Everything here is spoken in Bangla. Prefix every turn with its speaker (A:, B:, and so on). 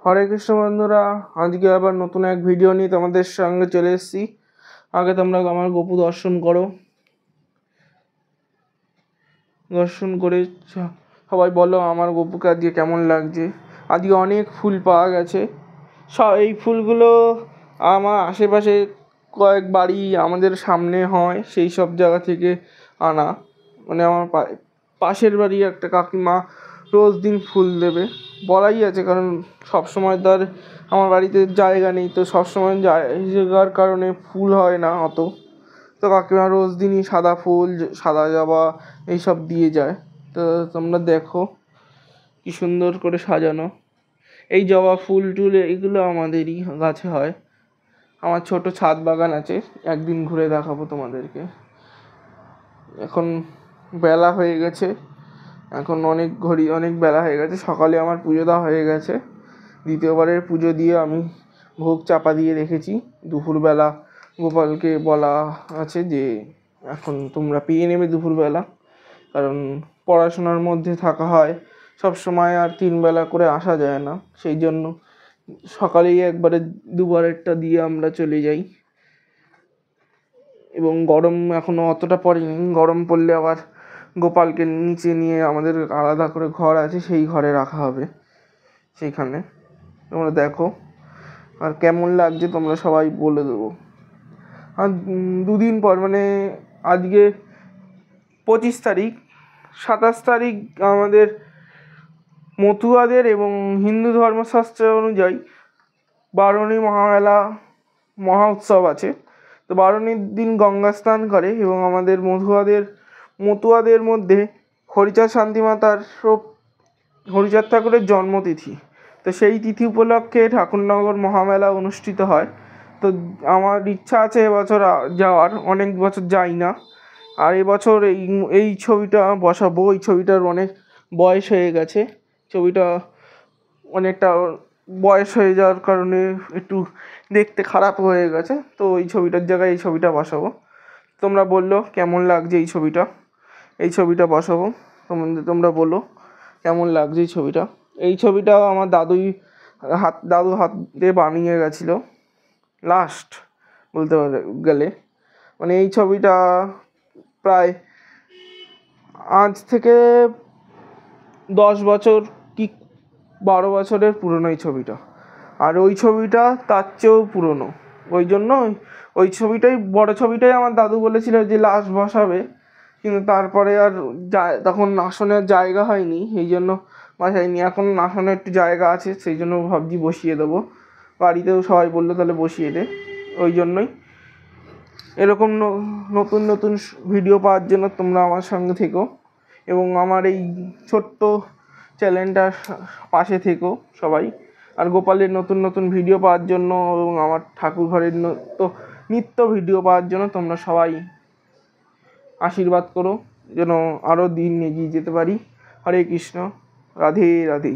A: হরে কৃষ্ণ বন্ধুরা, আজকে আবার নতুন এক ভিডিও নিয়ে তোমাদের সঙ্গে চলে এসেছি। আগে তোমরা আমার গোপু দর্শন করো, দর্শন করে সবাই বলো আমার গোপুকে আজকে কেমন লাগছে। আজকে অনেক ফুল পাওয়া গেছে। এই ফুলগুলো আমার আশেপাশে কয়েক বাড়ি আমাদের সামনে হয়, সেই সব জায়গা থেকে আনা। মানে আমার পাশের বাড়ি একটা কাকিমা রোজ দিন ফুল দেবে, বলাই আছে, কারণ সবসময় তো আর আমার বাড়িতে জায়গা নেই, তো সবসময় জায়গার কারণে ফুল হয় না অত। তো কাকিমা রোজ দিনই সাদা ফুল, সাদা জবা এইসব দিয়ে যায়। তো তোমরা দেখো কি সুন্দর করে সাজানো। এই জবা ফুল টুল এগুলো আমাদেরই গাছে হয়। আমার ছোট ছাদ বাগান আছে, একদিন ঘুরে দেখাবো তোমাদেরকে। এখন বেলা হয়ে গেছে, এখন অনেক বেলা হয়ে গেছে। সকালে আমার পুজো দেওয়া হয়ে গেছে, দ্বিতীয়বারের পুজো দিয়ে আমি ভোগ চাপা দিয়ে রেখেছি। দুপুরবেলা গোপালকে বলা আছে যে এখন তোমরা পেয়ে নেবে দুপুরবেলা, কারণ পড়াশোনার মধ্যে থাকা হয় সব সময়, আর 3 বেলা করে আসা যায় না, সেই জন্য সকালেই একবারে দুবারেরটা দিয়ে আমরা চলে যাই। এবং গরম এখনও অতটা পড়েনি, গরম পড়লে আবার গোপালকে নিচে নিয়ে আমাদের আলাদা করে ঘর আছে, সেই ঘরে রাখা হবে। সেইখানে তোমরা দেখো আর কেমন লাগছে তোমরা সবাই বলে দেবো। আর 2 দিন পর, মানে আজকে 25 তারিখ, 27 তারিখ আমাদের মতুয়াদের এবং হিন্দু ধর্মশাস্ত্র অনুযায়ী বারুণী মহামেলা মহা উৎসব আছে। তো বারুণীর দিন গঙ্গা স্নান করে, এবং আমাদের মতুয়াদের মধ্যে হরিচাঁদ শান্তিমাতার হরিচাঁদ ঠাকুরের জন্মতিথি। তো সেই তিথি উপলক্ষে ঠাকুরনগর মহামেলা অনুষ্ঠিত হয়। তো আমার ইচ্ছা আছে এবছর যাওয়ার, অনেক বছর যাই না। আর এবছর এই ছবিটা বসাবো। এই ছবিটার অনেক বয়স হয়ে গেছে, ছবিটা অনেকটা বয়স হয়ে যাওয়ার কারণে একটু দেখতে খারাপ হয়ে গেছে। তো এই ছবিটার জায়গায় এই ছবিটা বসাবো। তোমরা বললো কেমন লাগছে এই ছবিটা বসাবো। তোমরা বলো কেমন লাগছে এই ছবিটা। এই ছবিটাও আমার দাদু হাতে বানিয়ে গেছিলো লাস্ট বলতে গেলে। মানে এই ছবিটা প্রায় আজ থেকে 10 বছর কি 12 বছরের পুরনো এই ছবিটা। আর ওই ছবিটা তার চেয়েও পুরনো, ওই জন্য ওই ছবিটাই, বড় ছবিটাই আমার দাদু বলেছিল যে লাস্ট বসাবে, কিন্তু তারপরে আর তখন আসনের জায়গা হয়নি, এই জন্য বসাইনি। এখন আসনের একটু জায়গা আছে, সেই জন্য ভাবছি বসিয়ে দেবো। বাড়িতেও সবাই বললো তাহলে বসিয়ে দে। ওই জন্যই এরকম নতুন নতুন ভিডিও পাওয়ার জন্য তোমরা আমার সঙ্গে থেকো, এবং আমার এই ছোট্ট চ্যানেলটার পাশে থেকো সবাই। আর গোপালের নতুন নতুন ভিডিও পাওয়ার জন্য এবং আমার ঠাকুর ঘরের নিত্য ভিডিও পাওয়ার জন্য তোমরা সবাই আশীর্বাদ করো, যেন আরও দিন এগিয়ে যেতে পারি। হরে কৃষ্ণ, রাধে রাধে।